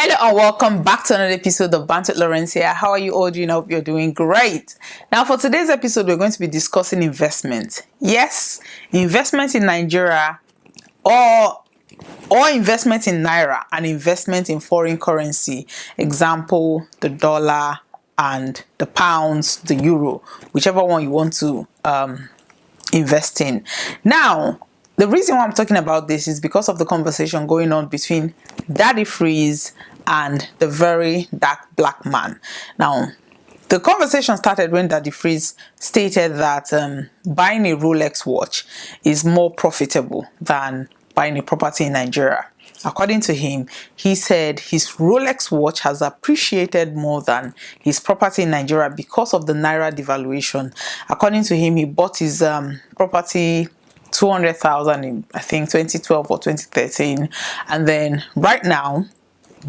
Hello and welcome back to another episode of Bantz with Lawrencia. How are you all doing? I hope you're doing great. Now for today's episode, we're going to be discussing investment. Yes, investment in Nigeria or investment in Naira and investment in foreign currency. Example, the dollar and the pounds, the euro, whichever one you want to invest in. Now, the reason why I'm talking about this is because of the conversation going on between Daddy Freeze and the very dark black man. Now, the conversation started when Daddy Freeze stated that buying a Rolex watch is more profitable than buying a property in Nigeria. According to him, he said his Rolex watch has appreciated more than his property in Nigeria because of the Naira devaluation. According to him, he bought his property 200,000 in, I think, 2012 or 2013, and then right now,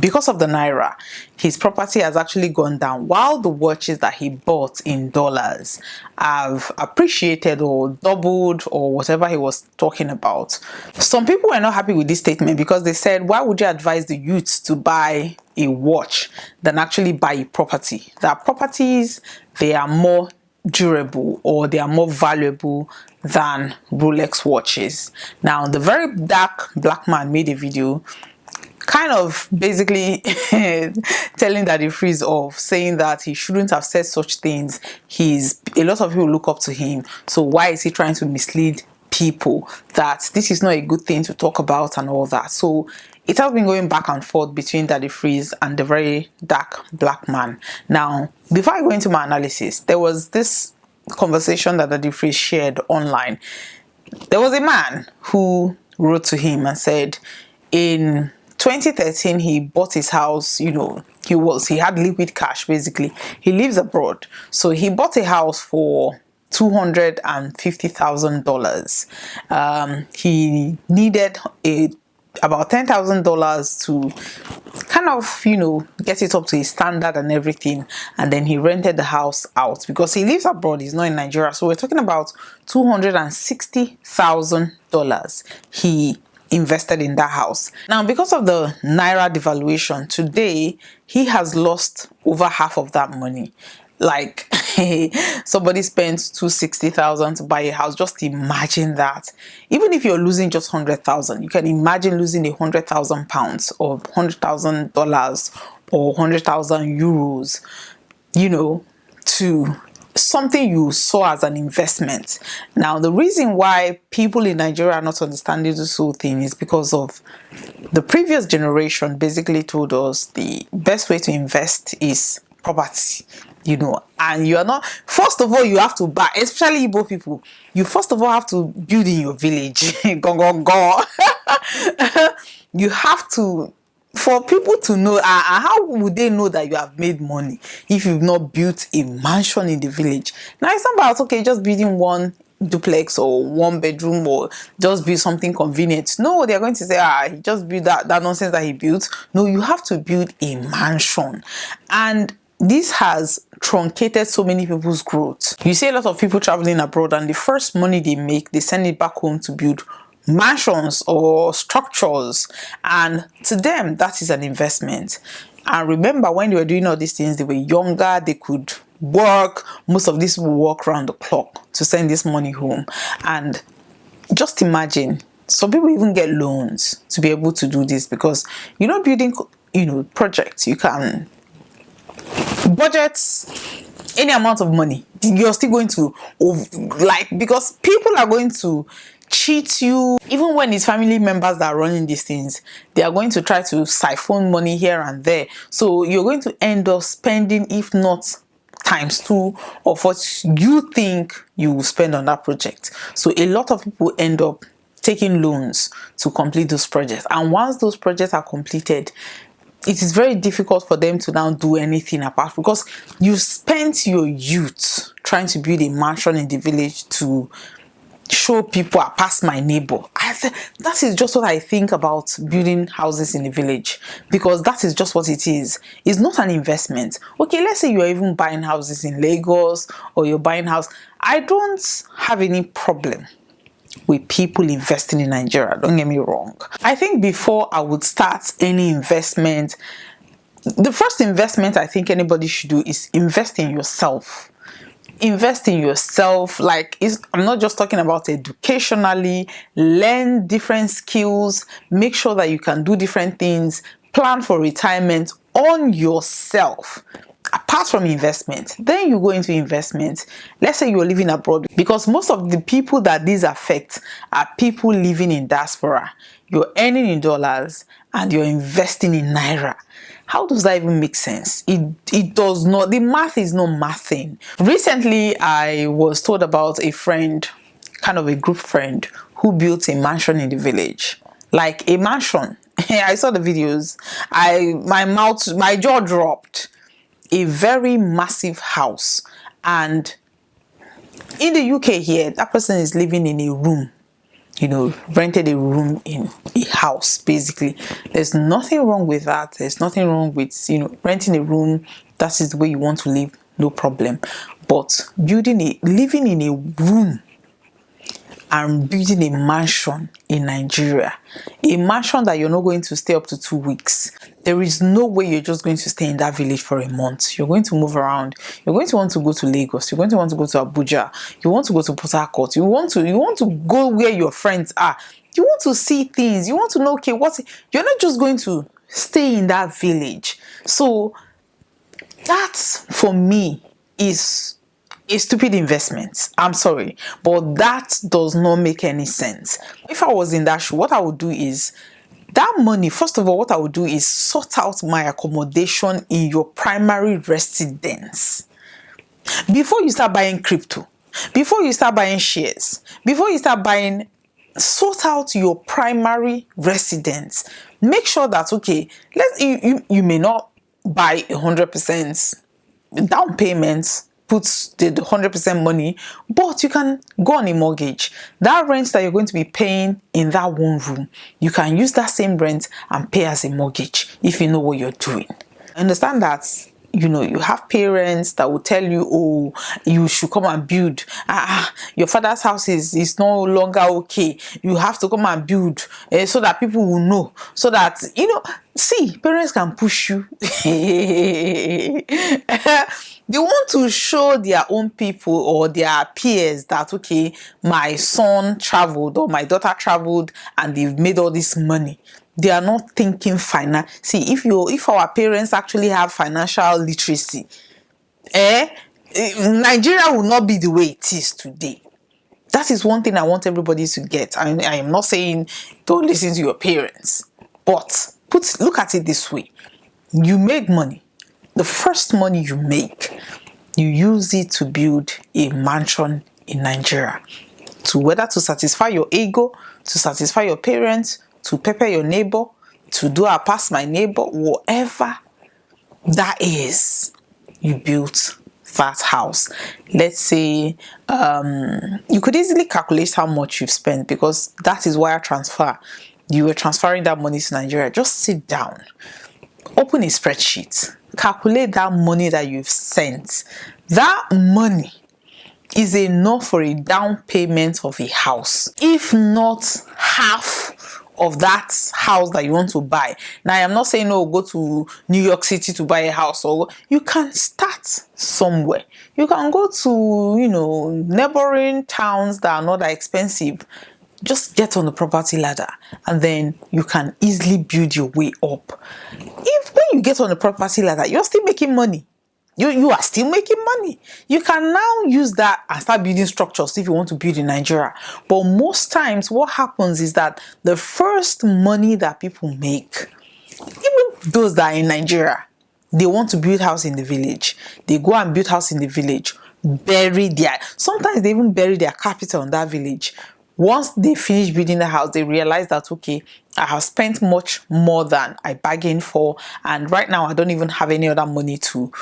because of the Naira, his property has actually gone down, while the watches that he bought in dollars have appreciated or doubled or whatever he was talking about. Some people were not happy with this statement because they said, why would you advise the youths to buy a watch than actually buy a property? That properties, they are more durable or they are more valuable than Rolex watches. Now, the very dark black man made a video kind of basically telling Daddy Freeze off, saying that he shouldn't have said such things. A lot of people look up to him, so why is he trying to mislead people that this is not a good thing to talk about and all that? So it has been going back and forth between Daddy Freeze and the very dark black man. Now, before I go into my analysis, there was this conversation that Daddy Freeze shared online. There was a man who wrote to him and said in 2013 he bought his house. He had liquid cash. Basically, he lives abroad, so he bought a house for $250,000. He needed about $10,000 to kind of get it up to his standard and everything, and then he rented the house out because he lives abroad, he's not in Nigeria. So we're talking about $260,000 he invested in that house. Now, because of the Naira devaluation, today he has lost over half of that money. Like, somebody spends $260,000 to buy a house. Just imagine that. Even if you're losing just $100,000, you can imagine losing £100,000 or $100,000 or 100,000 euros, to something you saw as an investment. Now, the reason why people in Nigeria are not understanding this whole thing is because of the previous generation basically told us the best way to invest is property, and you are not, first of all, you have to buy, especially Igbo people, you first of all have to build in your village. Go. You have to, for people to know, how would they know that you have made money if you've not built a mansion in the village? Now, it's not about, okay, just building one duplex or one bedroom or just build something convenient. No, they're going to say, he just built that nonsense that he built. No, you have to build a mansion. And this has truncated so many people's growth. You see a lot of people traveling abroad, and the first money they make, they send it back home to build mansions or structures, and to them that is an investment. And remember, when they were doing all these things, they were younger, they could work. Most of these will work around the clock to send this money home. And just imagine, some people even get loans to be able to do this, because building projects, you can budget any amount of money. You're still going to because people are going to cheat you. Even when it's family members that are running these things, they are going to try to siphon money here and there. So you're going to end up spending, if not times 2 of what you think you will spend on that project. So a lot of people end up taking loans to complete those projects, and once those projects are completed, it is very difficult for them to now do anything apart, because you spent your youth trying to build a mansion in the village to show people, past my neighbor. That is just what I think about building houses in the village, because that is just what it is. It's not an investment. Okay, let's say you're even buying houses in Lagos, or you're buying house. I don't have any problem with people investing in Nigeria, don't get me wrong. I think before I would start any investment, The first investment I think anybody should do is invest in yourself. Invest in yourself. Like, I'm not just talking about educationally. Learn different skills, make sure that you can do different things, plan for retirement on yourself. Apart from investment, then you go into investment. Let's say you're living abroad, because most of the people that these affect are people living in diaspora. You're earning in dollars and you're investing in naira. How does that even make sense? It does not. The math is not mathing. Recently, I was told about a friend, kind of a group friend, who built a mansion in the village. Like a mansion. I saw the videos. My jaw dropped. A very massive house. And in the UK here, that person is living in a room. Rented a room in a house, basically. There's nothing wrong with that. There's nothing wrong with, renting a room. That is the way you want to live, no problem. But living in a room and building a mansion in Nigeria, a mansion that you're not going to stay up to 2 weeks. There is no way you're just going to stay in that village for a month. You're going to move around. You're going to want to go to Lagos. You're going to want to go to Abuja. You want to go to Port Harcourt. You want to go where your friends are. You want to see things. You want to know, okay, you're not just going to stay in that village. So that, for me, is a stupid investment. I'm sorry, but that does not make any sense. If I was in that shoe, what I would do is, that money, first of all, what I would do is sort out my accommodation in your primary residence. Before you start buying crypto, before you start buying shares, before you start buying, sort out your primary residence. Make sure that, okay, you may not buy 100% down payments, put the 100% money, but you can go on a mortgage. That rent that you're going to be paying in that one room, you can use that same rent and pay as a mortgage if you know what you're doing. Understand that, you have parents that will tell you, oh, you should come and build. Your father's house is no longer okay. You have to come and build so that people will know. So that, see, parents can push you. They want to show their own people or their peers that, okay, my son traveled or my daughter traveled and they've made all this money. They are not thinking finance. See, if our parents actually have financial literacy, Nigeria will not be the way it is today. That is one thing I want everybody to get. I am not saying don't listen to your parents, but look at it this way. You make money. The first money you make, you use it to build a mansion in Nigeria. Whether to satisfy your ego, to satisfy your parents, to pepper your neighbor, to do a pass my neighbor, whatever that is, you built that house. Let's say you could easily calculate how much you've spent, because that is wire transfer. You were transferring that money to Nigeria. Just sit down, open a spreadsheet, calculate that money that you've sent. That money is enough for a down payment of a house, if not half of that house that you want to buy. Now, I am not saying, no, go to New York City to buy a house. Or you can start somewhere. You can go to, neighboring towns that are not that expensive. Just get on the property ladder, and then you can easily build your way up. When you get on the property ladder, you're still making money. You are still making money. You can now use that and start building structures if you want to build in Nigeria. But most times what happens is that the first money that people make, even those that are in Nigeria, they want to build house in the village. They go and build house in the village, sometimes they even bury their capital in that village. Once they finish building the house, they realize that, okay, I have spent much more than I bargained for, and right now I don't even have any other money to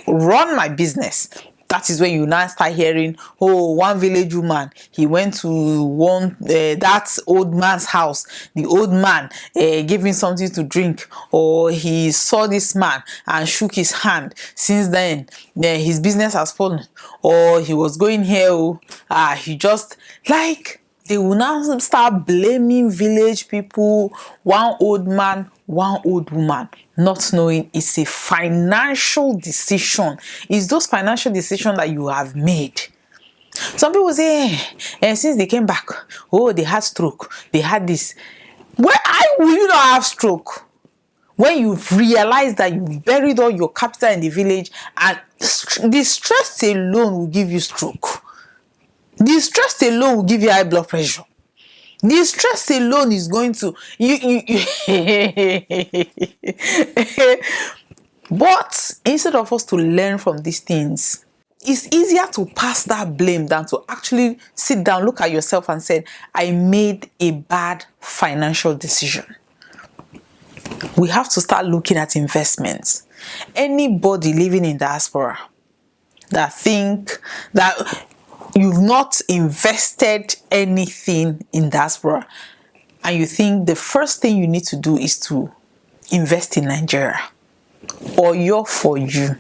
run my business. That is when you now start hearing, oh, one village woman, he went to that old man's house. The old man gave him something to drink, or he saw this man and shook his hand. Since then, his business has fallen. Or he was going here, he just, like, They will now start blaming village people, one old man, one old woman, not knowing it's a financial decision. It's those financial decisions that you have made. Some people say, since they came back, they had stroke, they had this. Why will you not have stroke? When you've realized that you've buried all your capital in the village, and the stress alone will give you stroke. The stress alone will give you high blood pressure. The stress alone is going to you. But instead of us to learn from these things, it's easier to pass that blame than to actually sit down, look at yourself and say, I made a bad financial decision. We have to start looking at investments. Anybody living in diaspora that think that you've not invested anything in diaspora and you think the first thing you need to do is to invest in Nigeria, or you're for you.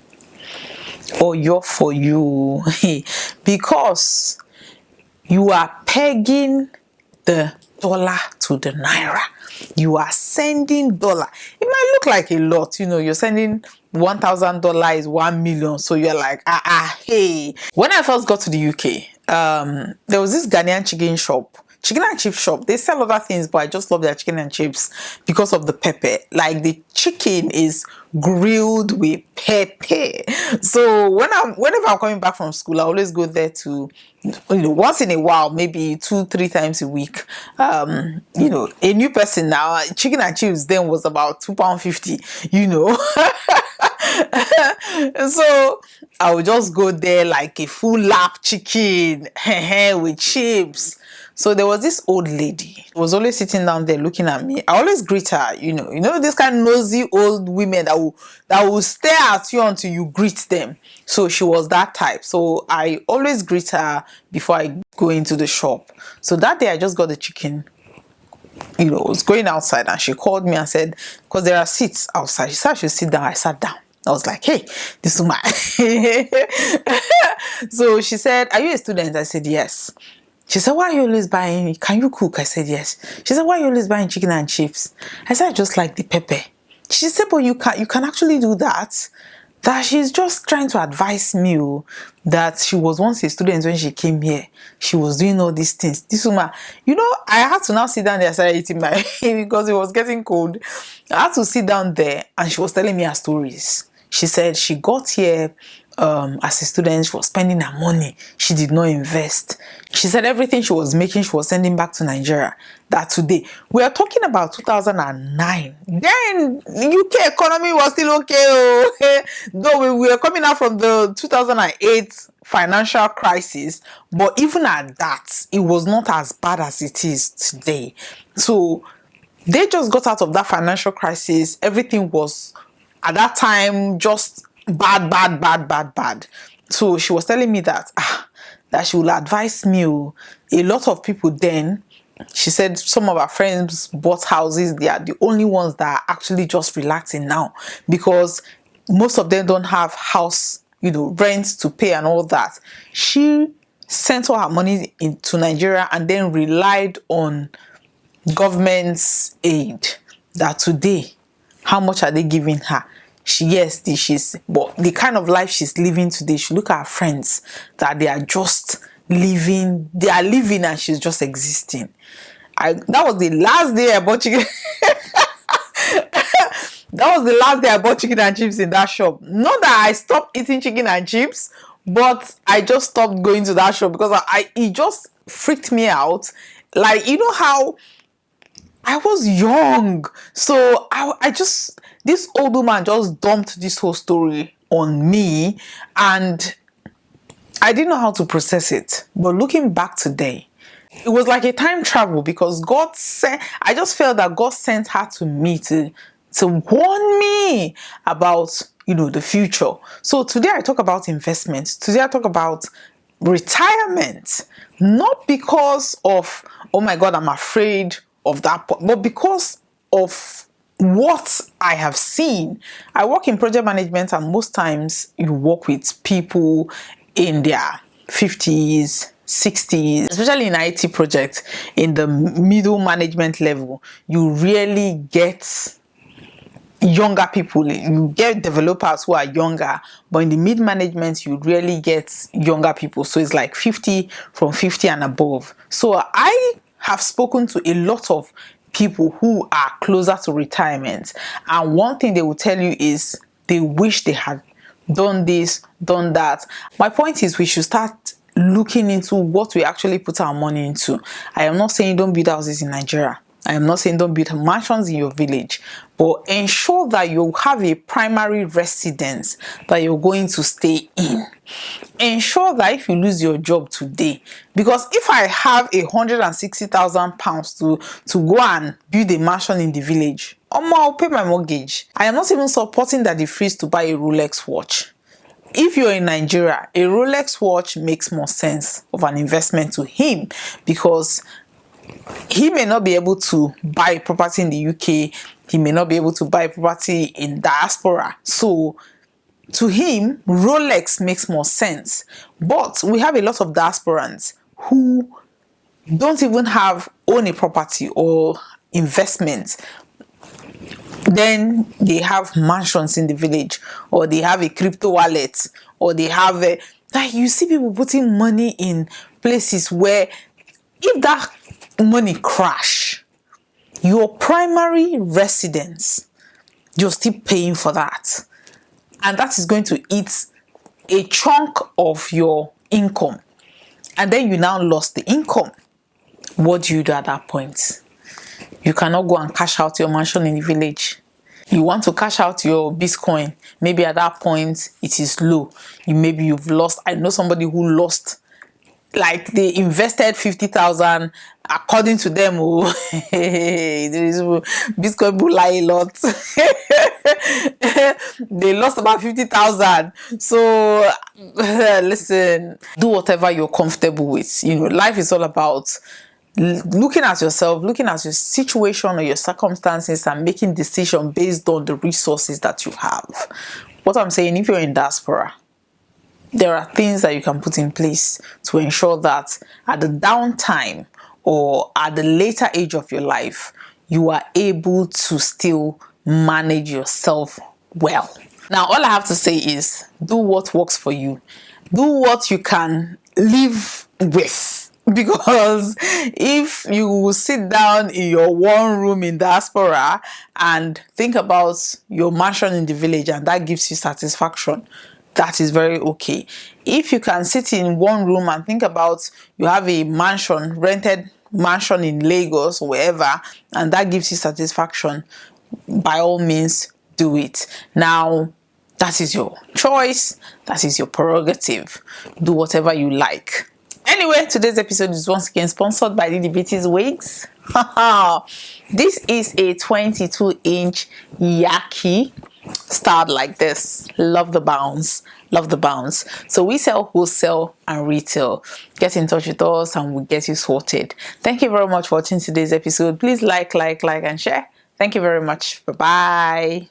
Because you are pegging the dollar to the naira. You are sending dollar. It might look like a lot, you're sending $1,000 is 1 million. So you're like, hey. When I first got to the UK, there was this Ghanaian chicken and chip shop. They sell other things, but I just love their chicken and chips because of the pepper. Like, the chicken is grilled with pepper. So whenever I'm coming back from school, I always go there to, once in a while, maybe 2-3 times a week. A new person now, chicken and chips then was about £2.50, So I would just go there like a full lap chicken with chips. So there was this old lady who was always sitting down there looking at me. I always greet her, this kind of nosy old women that will stare at you until you greet them. So she was that type. So I always greet her before I go into the shop. So that day I just got the chicken. I was going outside and she called me and said, because there are seats outside, she said I should sit down. I sat down. I was like, hey, this is my. So she said, are you a student? I said, yes. She said, why are you always buying? Can you cook? I said, yes. She said, why are you always buying chicken and chips? I said, I just like the pepper. She said, but you can actually do that. That she's just trying to advise me that she was once a student when she came here. She was doing all these things. This woman, I had to now sit down there and start eating my because it was getting cold. I had to sit down there and she was telling me her stories. She said she got here as a student, she was spending her money. She did not invest. She said everything she was making, she was sending back to Nigeria. That today, we are talking about 2009. Then UK economy was still okay. Though we were coming out from the 2008 financial crisis, but even at that, it was not as bad as it is today. So they just got out of that financial crisis. Everything was, at that time, just bad. So she was telling me that she will advise me. A lot of people then, she said some of her friends bought houses. They are the only ones that are actually just relaxing now because most of them don't have house, rent to pay and all that. She sent all her money into Nigeria and then relied on government's aid. That today, how much are they giving her? But the kind of life she's living today, she look at her friends that they are just living, and she's just existing. That was the last day I bought chicken. That was the last day I bought chicken and chips in that shop. Not that I stopped eating chicken and chips, but I just stopped going to that shop because it just freaked me out. Like, how I was young. So this old woman just dumped this whole story on me and I didn't know how to process it. But looking back today, it was like a time travel because I just felt that God sent her to me to warn me about, the future. So today I talk about investments. Today I talk about retirement. Not because of, oh my God, I'm afraid of that, but because of what I have seen. I work in project management and most times you work with people in their 50s, 60s, especially in IT projects, in the middle management level, you really get younger people. You get developers who are younger, but in the mid management you really get younger people. So it's like 50, from 50 and above. So I have spoken to a lot of people who are closer to retirement, and one thing they will tell you is they wish they had done this, done that. My point is, we should start looking into what we actually put our money into. I am not saying don't build houses in Nigeria. I am not saying don't build mansions in your village, but ensure that you have a primary residence that you're going to stay in. Ensure that if you lose your job today, because if I have £160,000 to go and build a mansion in the village, I'll pay my mortgage. I am not even supporting that the freeze to buy a Rolex watch. If you're in Nigeria, a Rolex watch makes more sense of an investment to him, because he may not be able to buy property in the UK. He may not be able to buy property in diaspora. So to him, Rolex makes more sense. But we have a lot of diasporans who don't even own a property or investment. Then they have mansions in the village, or they have a crypto wallet, or they have like, you see people putting money in places where if that money crash, your primary residence, you're still paying for that, and that is going to eat a chunk of your income, and then you now lost the income. What do you do at that point? You cannot go and cash out your mansion in the village. You want to cash out your Bitcoin, maybe at that point it is low. Maybe you've lost. I know somebody who lost, like, they invested 50,000 according to them. Oh, there is Bitcoin will lie a lot. They lost about 50,000. So listen, do whatever you're comfortable with. Life is all about looking at yourself, looking at your situation or your circumstances, and making decisions based on the resources that you have. What I'm saying, if you're in diaspora, there are things that you can put in place to ensure that at the downtime or at the later age of your life, you are able to still manage yourself well. Now, all I have to say is, do what works for you. Do what you can live with. Because if you sit down in your one room in diaspora and think about your mansion in the village and that gives you satisfaction, that is very okay. If you can sit in one room and think about you have a mansion, rented mansion in Lagos or wherever, and that gives you satisfaction, by all means do it. Now, that is your choice. That is your prerogative. Do whatever you like. Anyway, today's episode is once again sponsored by DDBT's Wigs. This is a 22-inch Yaki, styled like this. Love the bounce. Love the bounce. So we sell wholesale and retail. Get in touch with us and we'll get you sorted. Thank you very much for watching today's episode. Please like, and share. Thank you very much. Bye-bye.